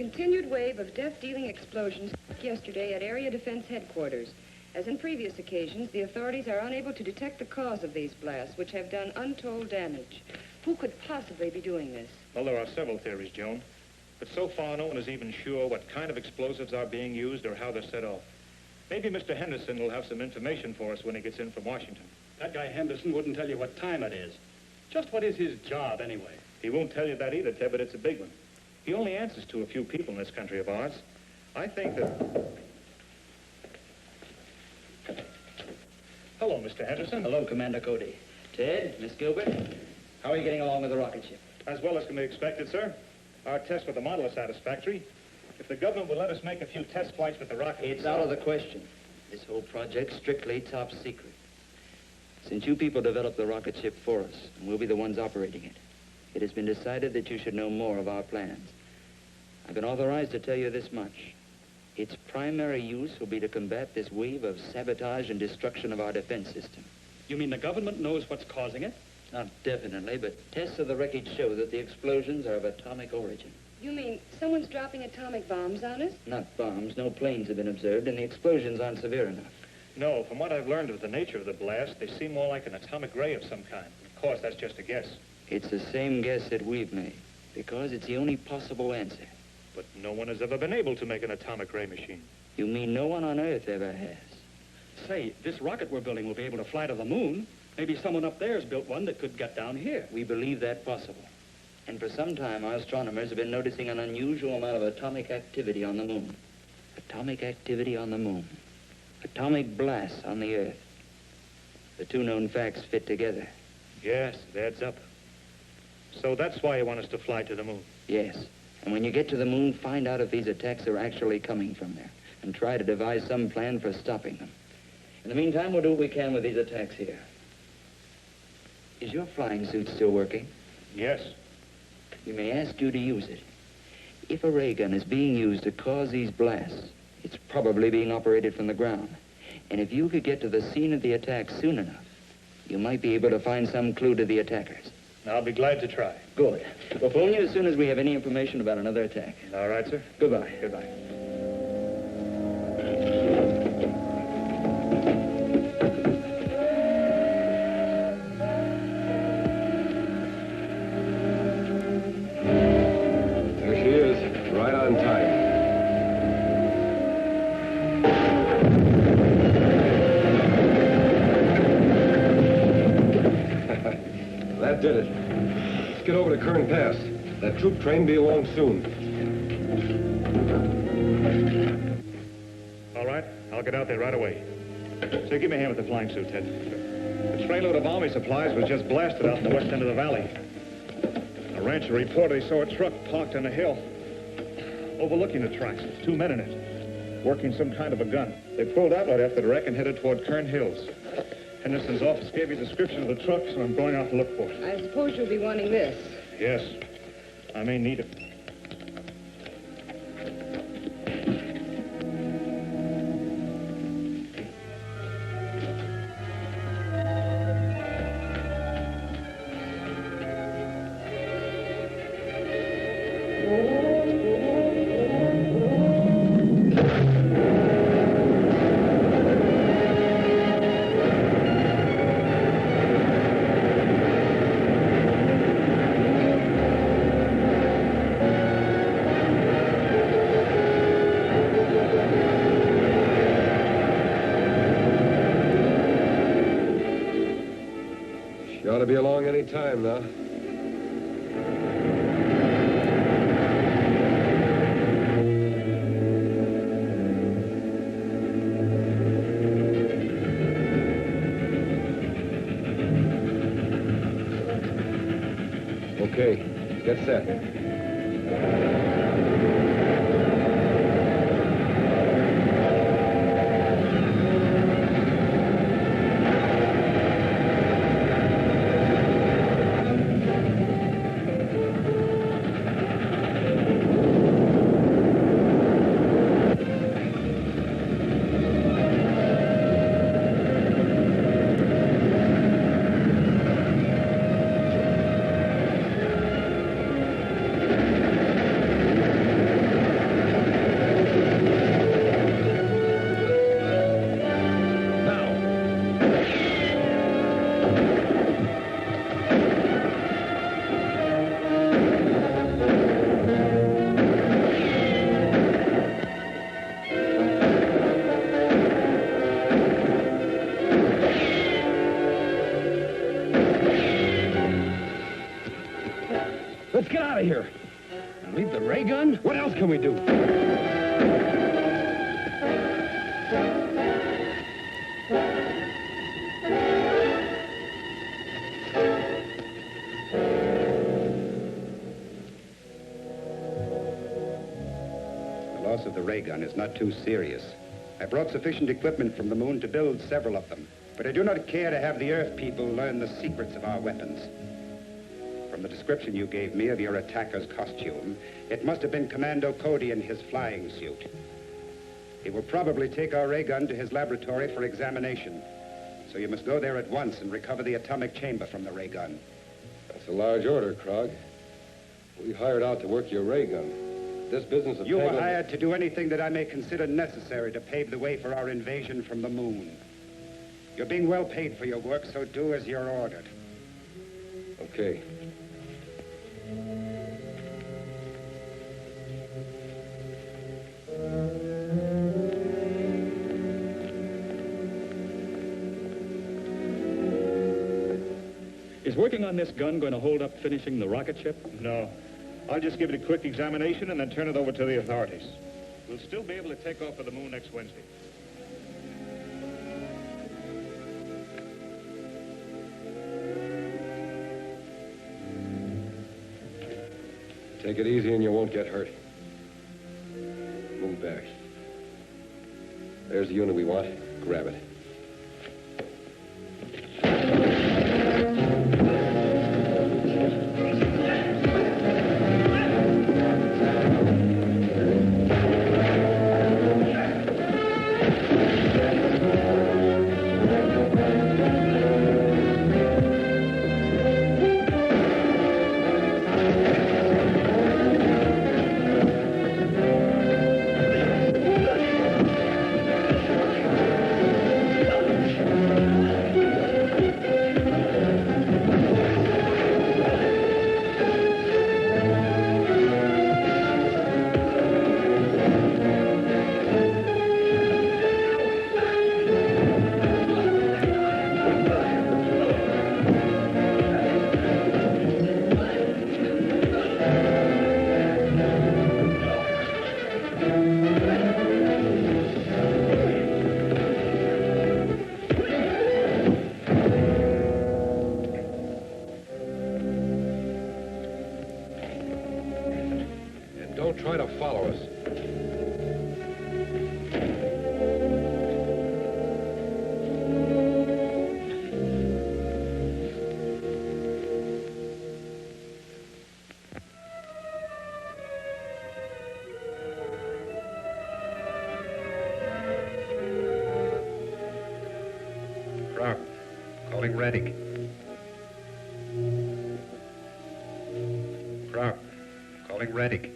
continued wave of death-dealing explosions yesterday at Area Defense Headquarters. As in previous occasions, the authorities are unable to detect the cause of these blasts, which have done untold damage. Who could possibly be doing this? Well, there are several theories, Joan. But so far, no one is even sure what kind of explosives are being used or how they're set off. Maybe Mr. Henderson will have some information for us when he gets in from Washington. That guy Henderson wouldn't tell you what time it is. Just what is his job, anyway? He won't tell you that either, Ted, but it's a big one. He only answers to a few people in this country of ours. I think that... Hello, Mr. Henderson. Hello, Commander Cody. Ted, Miss Gilbert, how are you getting along with the rocket ship? As well as can be expected, sir. Our tests with the model are satisfactory. If the government will let us make a few test flights with the rocket... It's out of the question. This whole project's strictly top secret. Since you people developed the rocket ship for us, and we'll be the ones operating it, it has been decided that you should know more of our plans. I've been authorized to tell you this much. Its primary use will be to combat this wave of sabotage and destruction of our defense system. You mean the government knows what's causing it? Not definitely, but tests of the wreckage show that the explosions are of atomic origin. You mean someone's dropping atomic bombs on us? Not bombs. No planes have been observed, and the explosions aren't severe enough. No, from what I've learned of the nature of the blast, they seem more like an atomic ray of some kind. Of course, that's just a guess. It's the same guess that we've made, because it's the only possible answer. But no one has ever been able to make an atomic ray machine. You mean no one on Earth ever has? Say, this rocket we're building will be able to fly to the moon. Maybe someone up there has built one that could get down here. We believe that possible. And for some time, our astronomers have been noticing an unusual amount of atomic activity on the moon. Atomic activity on the moon. Atomic blasts on the Earth. The two known facts fit together. Yes, it adds up. So that's why you want us to fly to the moon? Yes. And when you get to the moon, find out if these attacks are actually coming from there, and try to devise some plan for stopping them. In the meantime, we'll do what we can with these attacks here. Is your flying suit still working? Yes. We may ask you to use it. If a ray gun is being used to cause these blasts, it's probably being operated from the ground. And if you could get to the scene of the attack soon enough, you might be able to find some clue to the attackers. I'll be glad to try. Good. We'll phone you as soon as we have any information about another attack. All right, sir. Goodbye. Goodbye. There she is, right on time. That did it. Let's get over to Kern Pass. That troop train be along soon. All right, I'll get out there right away. So give me a hand with the flying suit, Ted. The trainload of army supplies was just blasted out in the west end of the valley. A rancher reported he saw a truck parked on a hill overlooking the tracks with two men in it, working some kind of a gun. They pulled out right after the wreck and headed toward Kern Hills. Henderson's office gave me a description of the truck, so I'm going out to look for it. I suppose you'll be wanting this. Yes, I may need it. Ought to be along any time now. Okay, get set. out of here. And leave the ray gun? What else can we do? The loss of the ray gun is not too serious. I brought sufficient equipment from the moon to build several of them, but I do not care to have the Earth people learn the secrets of our weapons. From the description you gave me of your attacker's costume, it must have been Commando Cody in his flying suit. He will probably take our ray gun to his laboratory for examination. So you must go there at once and recover the atomic chamber from the ray gun. That's a large order, Krog. We hired out to work your ray gun. This business of You were hired to do anything that I may consider necessary to pave the way for our invasion from the moon. You're being well paid for your work, so do as you're ordered. Okay. Is working on this gun going to hold up finishing the rocket ship? No. I'll just give it a quick examination and then turn it over to the authorities. We'll still be able to take off for the moon next Wednesday. Take it easy and you won't get hurt. Move back. There's the unit we want. Grab it. Try to follow us. Rock, calling Retik. Rock, calling Retik.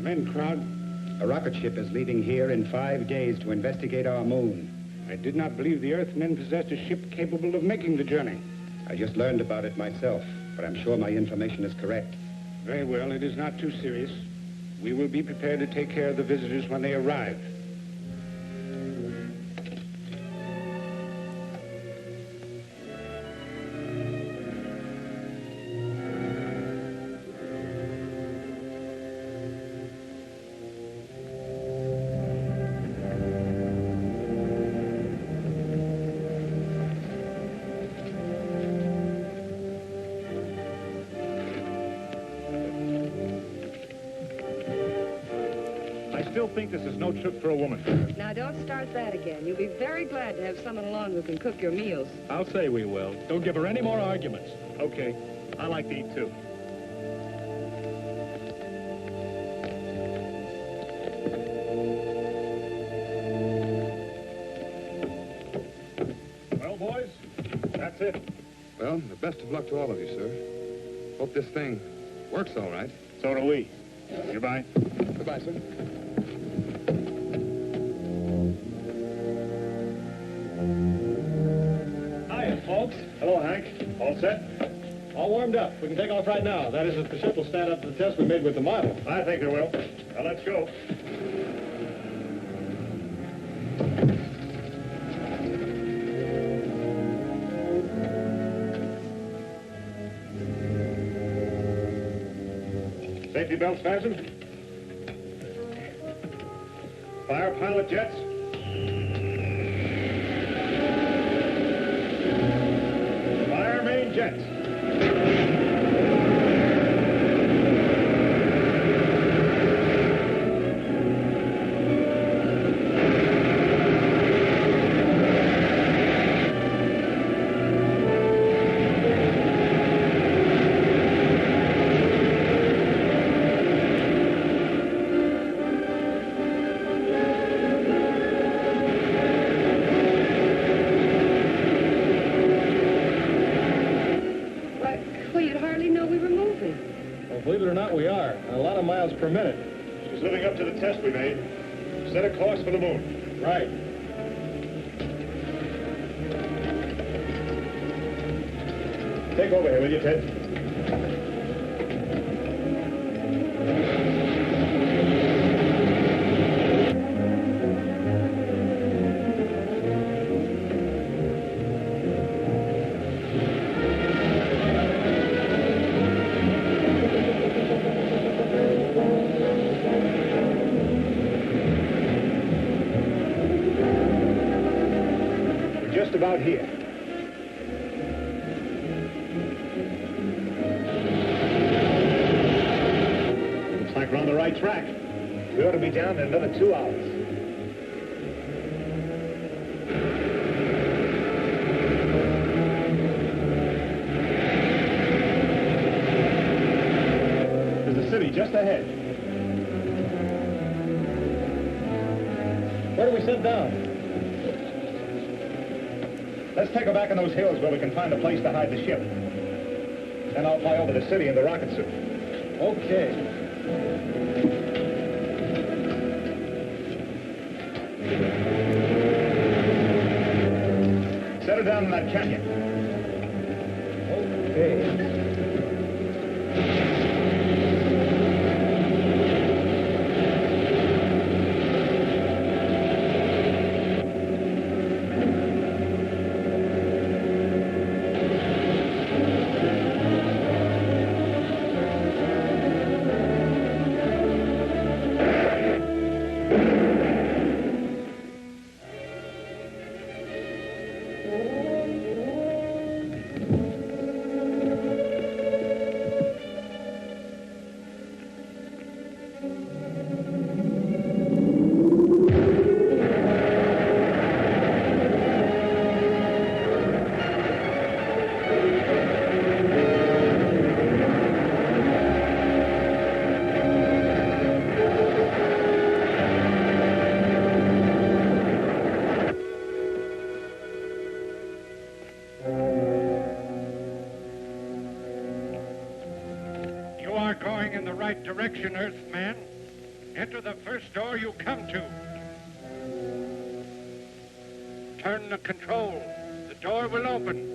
Men, Krog. A rocket ship is leaving here in 5 days to investigate our moon. I did not believe the Earthmen possessed a ship capable of making the journey. I just learned about it myself, but I'm sure my information is correct. Very well, it is not too serious. We will be prepared to take care of the visitors when they arrive. I still think this is no trip for a woman. Now, don't start that again. You'll be very glad to have someone along who can cook your meals. I'll say we will. Don't give her any more arguments. Okay. I like to eat, too. Well, boys, that's it. Well, the best of luck to all of you, sir. Hope this thing works all right. So do we. Goodbye. Goodbye, sir. Hiya, folks. Hello, Hank. All set? All warmed up. We can take off right now. That is, if the ship will stand up to the test we made with the model. I think it will. Now, let's go. Safety belts fastened. Fire pilot jets. Fire main jets. Believe it or not, we are. A lot of miles per minute. She's living up to the test we made. Set a course for the moon. Right. Take over here, will you, Ted? About here. Looks like we're on the right track. We ought to be down in another 2 hours. There's the city just ahead. Where do we sit down? Let's take her back in those hills where we can find a place to hide the ship. Then I'll fly over the city in the rocket suit. Okay. Set her down in that canyon. Okay. Direction, Earthman. Enter the first door you come to. Turn the control. The door will open.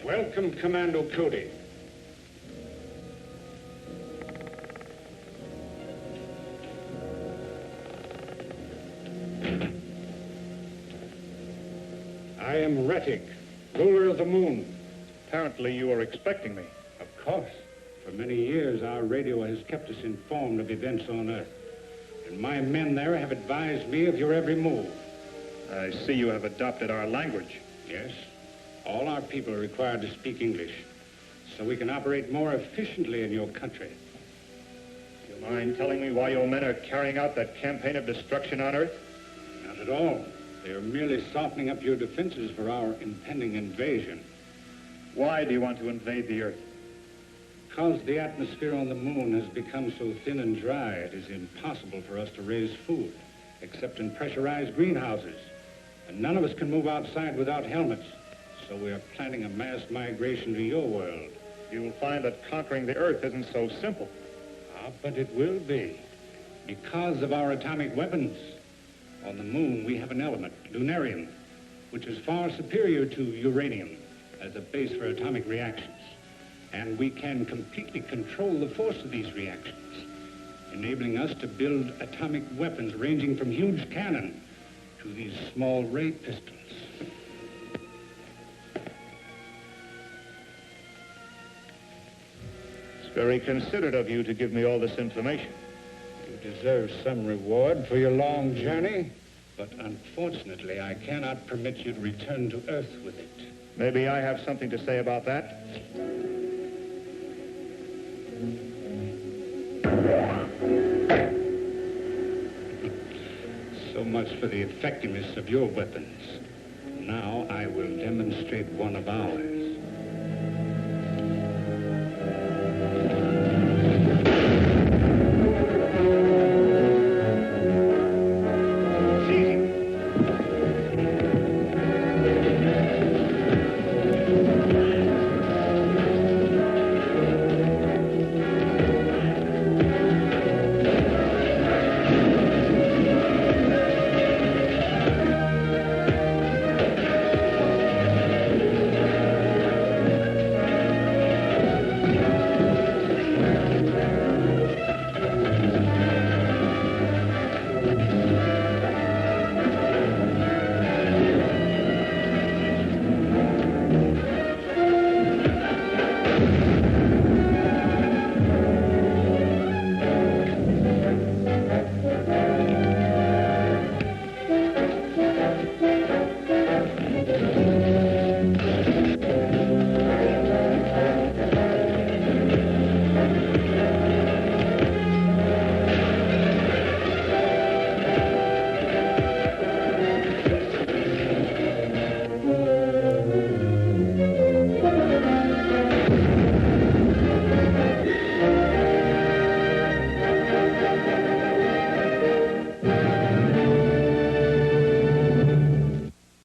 Welcome, Commando Cody. I am Retik, ruler of the moon. Apparently you were expecting me. Of course. For many years, our radio has kept us informed of events on Earth. And my men there have advised me of your every move. I see you have adopted our language. Yes. All our people are required to speak English, so we can operate more efficiently in your country. Do you mind telling me why your men are carrying out that campaign of destruction on Earth? Not at all. They are merely softening up your defenses for our impending invasion. Why do you want to invade the Earth? Because the atmosphere on the moon has become so thin and dry, it is impossible for us to raise food, except in pressurized greenhouses. And none of us can move outside without helmets. So we are planning a mass migration to your world. You will find that conquering the Earth isn't so simple. But it will be. Because of our atomic weapons. On the moon, we have an element, lunarium, which is far superior to uranium as a base for atomic reactions. And we can completely control the force of these reactions, enabling us to build atomic weapons ranging from huge cannon to these small ray pistols. It's very considerate of you to give me all this information. You deserve some reward for your long journey, but unfortunately, I cannot permit you to return to Earth with it. Maybe I have something to say about that. So much for the effectiveness of your weapons. Now I will demonstrate one of ours.